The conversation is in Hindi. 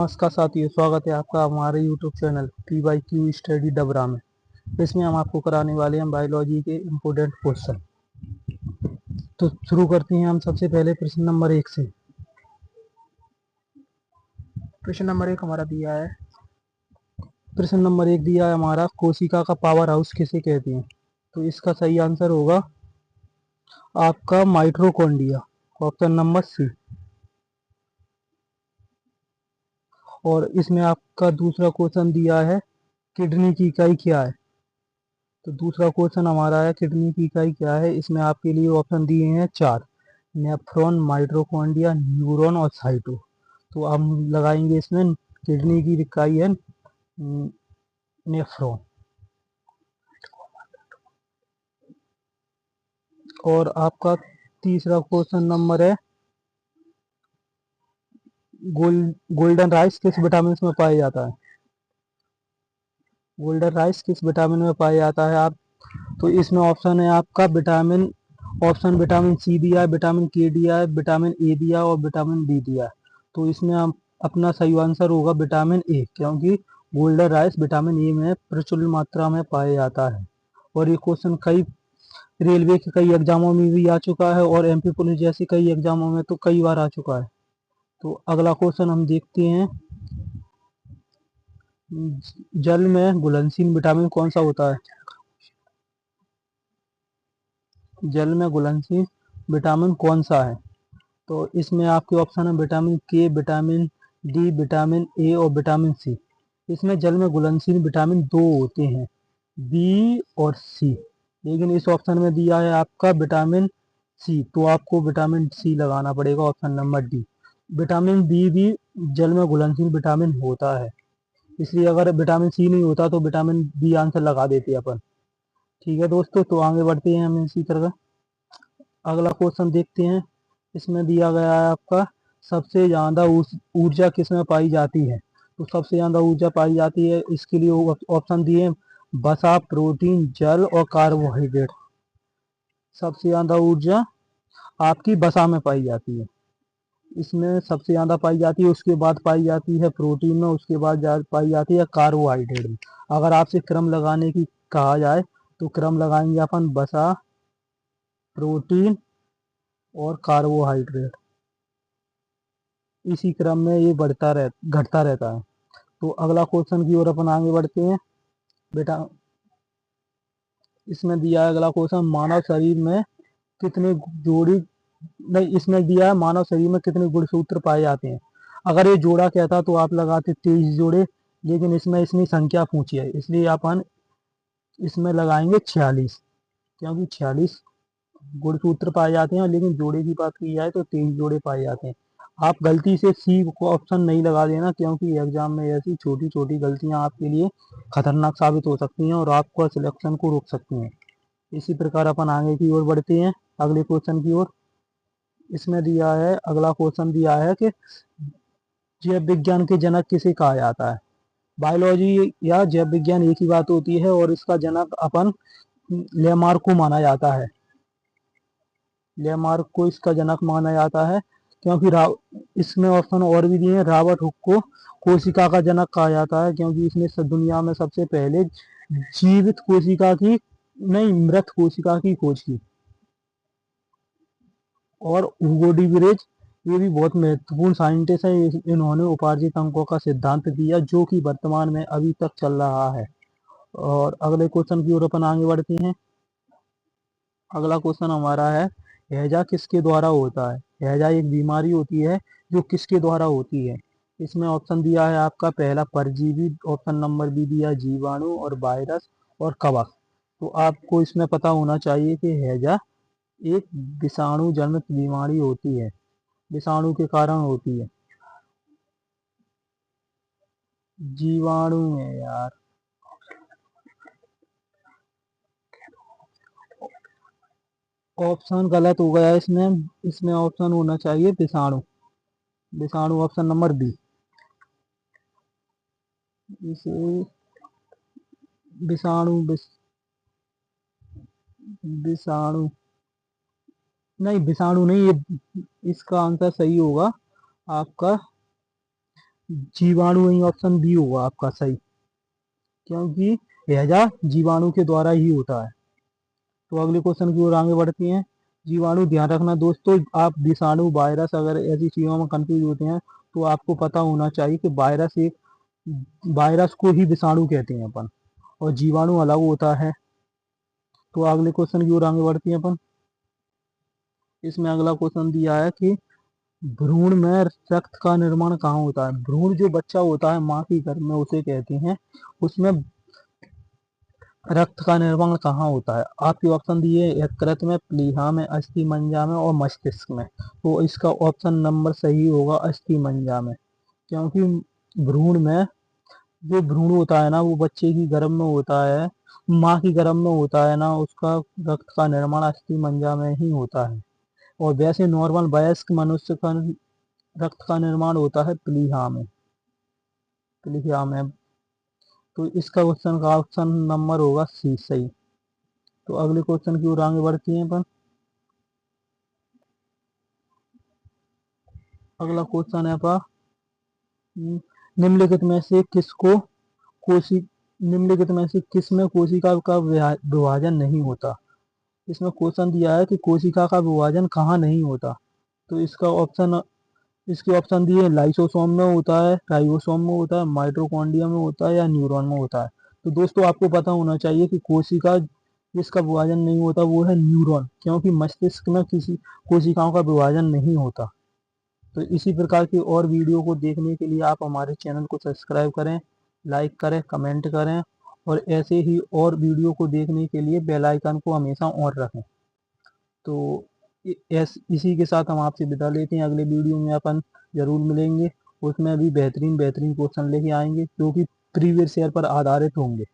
नमस्कार साथियों, स्वागत है आपका हमारे YouTube channel PYQ study Dabra में। इसमें हम आपको कराने वाले हैं बायोलॉजी के इम्पोर्टेंट क्वेश्चन। तो शुरू करते हैं हम सबसे पहले प्रश्न नंबर 1 से। प्रश्न नंबर 1 हमारा दिया है, प्रश्न नंबर 1 दिया है हमारा, कोशिका का पावर हाउस किसे कहते हैं? तो इसका सही आंसर होगा आपका माइटोकॉन्ड्रिया, ऑप्शन नंबर सी। और इसमें आपका दूसरा क्वेश्चन दिया है, किडनी की इकाई क्या है? तो दूसरा क्वेश्चन हमारा है, किडनी की इकाई क्या है? इसमें आपके लिए ऑप्शन दिए हैं 4, नेफ्रॉन, माइटोकॉन्ड्रिया, न्यूरॉन और साइटो। तो हम लगाएंगे इसमें, किडनी की इकाई है नेफ्रॉन। और आपका तीसरा क्वेश्चन नंबर है, गोल्डन राइस किस विटामिन में पाया जाता है? गोल्डन राइस किस विटामिन में पाया जाता है आप? तो इसमें ऑप्शन है आपका विटामिन सी दिया है, विटामिन के दिया है, विटामिन ए दिया और विटामिन डी दिया है। तो इसमें हम अपना सही आंसर होगा विटामिन ए, क्योंकि गोल्डन राइस विटामिन ए में प्रचुर मात्रा में पाया जाता है। और ये क्वेश्चन कई रेलवे के कई एग्जामों में भी आ चुका है और एमपी पुलिस जैसे कई एग्जामों में तो कई बार आ चुका है। तो अगला क्वेश्चन हम देखते हैं, जल में घुलनशील विटामिन कौन सा होता है? जल में घुलनशील विटामिन कौन सा है? तो इसमें आपके ऑप्शन है विटामिन के, विटामिन डी, विटामिन ए और विटामिन सी। इसमें जल में घुलनशील विटामिन 2 होते हैं, बी और सी। लेकिन इस ऑप्शन में दिया है आपका विटामिन सी, तो आपको विटामिन सी लगाना पड़ेगा, option number D. Vitamin B भी जल में घुलनशील विटामिन होता है, इसलिए अगर विटामिन सी नहीं होता तो विटामिन बी आंसर लगा देते अपन। ठीक है दोस्तों, तो आगे बढ़ते हैं हम इसी तरह। अगला क्वेश्चन देखते हैं, इसमें दिया गया है आपका, सबसे ज़्यादा ऊर्जा किसमें पाई जाती है? तो सबसे ज़्यादा ऊर्जा पाई जाती है, इसके लिए ऑप्शन दिए हैं, वसा, प्रोटीन, जल और कार्बोहाइड्रेट। सबसे ज़्यादा ऊर्जा आपकी वसा में पाई जाती है, इसमें सबसे ज़्यादा पाई जाती है, उसके बाद पाई जाती है प्रोटीन में, उसके बाद पाई जाती है कार्बोहाइड्रेट में। अगर आपसे क्रम लगाने की कहा जाए तो क्रम लगाएंगे अपन, वसा, प्रोटीन और कार्बोहाइड्रेट, इसी क्रम में ये घटता रहता है। तो अगला क्वेश्चन की ओर अपन आगे बढ़ते हैं बेटा। इसमें दिया है अगला क्वेश्चन, मानव शरीर में कितने जोड़ी नहीं इसमें दिया है मानव शरीर में कितने गुणसूत्र पाए जाते हैं? अगर ये जोड़ा कहता तो आप लगाते 23 जोड़े, लेकिन इसमें इतनी संख्या पूछी है, इसलिए अपन इसमें लगाएंगे 46, क्योंकि 46 गुणसूत्र पाए जाते हैं, लेकिन जोड़े की बात की जाए तो 23 जोड़े पाए जाते हैं। आप गलती से सी को ऑप्शन नहीं लगा देना, क्योंकि एग्जाम में ऐसी छोटी छोटी गलतियां आपके लिए खतरनाक साबित हो सकती हैं और आपको सिलेक्शन को रोक सकती हैं। इसी प्रकार अपन आगे की ओर बढ़ते हैं, अगले क्वेश्चन की ओर। इसमें दिया है, अगला क्वेश्चन दिया है कि जैव विज्ञान के जनक किसे कहा जाता है? बायोलॉजी या जैव विज्ञान एक ही बात होती है, और इसका जनक अपन लेमार्क को माना जाता है। लेमार्क को इसका जनक माना जाता है, क्योंकि इसमें ऑप्शन और भी दिए हैं, रॉबर्ट हुक को कोशिका का जनक कहा जाता है, क्योंकि इसने दुनिया में सबसे पहले जीवित कोशिका की नहीं, मृत कोशिका की खोज की। और हुगो डी विरेज, ये भी बहुत महत्वपूर्ण साइंटिस्ट है, इन्होंने उपार्जित अंकों का सिद्धांत दिया, जो कि वर्तमान में अभी तक चल रहा है। और अगले क्वेश्चन की ओर अपन आगे बढ़ते हैं। अगला क्वेश्चन हमारा है, हैजा किसके द्वारा होता है? हैजा एक बीमारी होती है जो किसके द्वारा होती है? इसमें ऑप्शन दिया है आपका, पहला परजीवी, ऑप्शन नंबर बी दिया जीवाणु और वायरस और कवक। तो आपको इसमें पता होना चाहिए कि हैजा एक विषाणु जनित बीमारी होती है, विषाणु के कारण होती है। जीवाणु है यार, ऑप्शन गलत हो गया इसमें, इसमें ऑप्शन होना चाहिए विषाणु। विषाणु ऑप्शन नंबर बी। इसे विषाणु विषाणु नहीं, विषाणु नहीं, ये इसका आंसर सही होगा आपका जीवाणु, वही ऑप्शन बी होगा आपका सही, क्योंकि हैजा जीवाणु के द्वारा ही होता है। तो अगले क्वेश्चन की ओर आगे बढ़ते हैं। जीवाणु, ध्यान रखना दोस्तों, आप विषाणु, वायरस अगर ऐसी चीजों में कंफ्यूज होते हैं तो आपको पता होना चाहिए कि वायरस को ही विषाणु कहते हैं अपन, और जीवाणु अलग होता है। तो अगले क्वेश्चन की ओर आगे बढ़ते हैं अपन। इसमें अगला क्वेश्चन दिया है कि भ्रूण में रक्त का निर्माण कहाँ होता है। भ्रूण जो बच्चा होता है माँ के गर्भ में, उसे कहते हैं, उसमें रक्त का निर्माण कहाँ होता है। आपके ऑप्शन दिए यकृत में, प्लीहा में, अस्थि मज्जा में और मस्तिष्क में। तो इसका ऑप्शन नंबर सही होगा अस्थि मज्जा में, क्योंकि भ्रूण में, जो भ्रूण होता है ना, वो बच्चे की गर्भ में होता है, माँ की गर्भ में होता है ना, उसका रक्त का निर्माण अस्थि मज्जा में ही होता है। और वैसे नॉर्मल वयस्क मनुष्य का रक्त का निर्माण होता है प्लीहा में, प्लीहा में। तो इसका क्वेश्चन का ऑप्शन नंबर होगा सी सही। तो अगले क्वेश्चन की ओर आगे बढ़ती हैं अपन। अगला क्वेश्चन है आपका, निम्नलिखित में से किसको कोशि निम्नलिखित में से किस में कोशिका का विभाजन नहीं होता। इसमें क्वेश्चन दिया है कि कोशिका का विभाजन कहाँ नहीं होता। तो इसके ऑप्शन दिए, लाइसोसोम में होता है, राइबोसोम में होता है, माइटोकॉन्ड्रिया में होता है, या न्यूरॉन में होता है। तो दोस्तों आपको पता होना चाहिए कि कोशिका जिसका विभाजन नहीं होता वो है न्यूरॉन, क्योंकि मस्तिष्क में किसी कोशिकाओं का विभाजन नहीं होता। तो इसी प्रकार की और वीडियो को देखने के लिए आप हमारे चैनल को सब्सक्राइब करें, लाइक करें, कमेंट करें, और ऐसे ही और वीडियो को देखने के लिए बेल आइकन को हमेशा ऑन रखें। तो इसी के साथ हम आपसे विदा लेते हैं। अगले वीडियो में अपन जरूर मिलेंगे, उसमें भी बेहतरीन बेहतरीन क्वेश्चन लेके आएंगे जो कि प्रीवियस ईयर पर आधारित होंगे।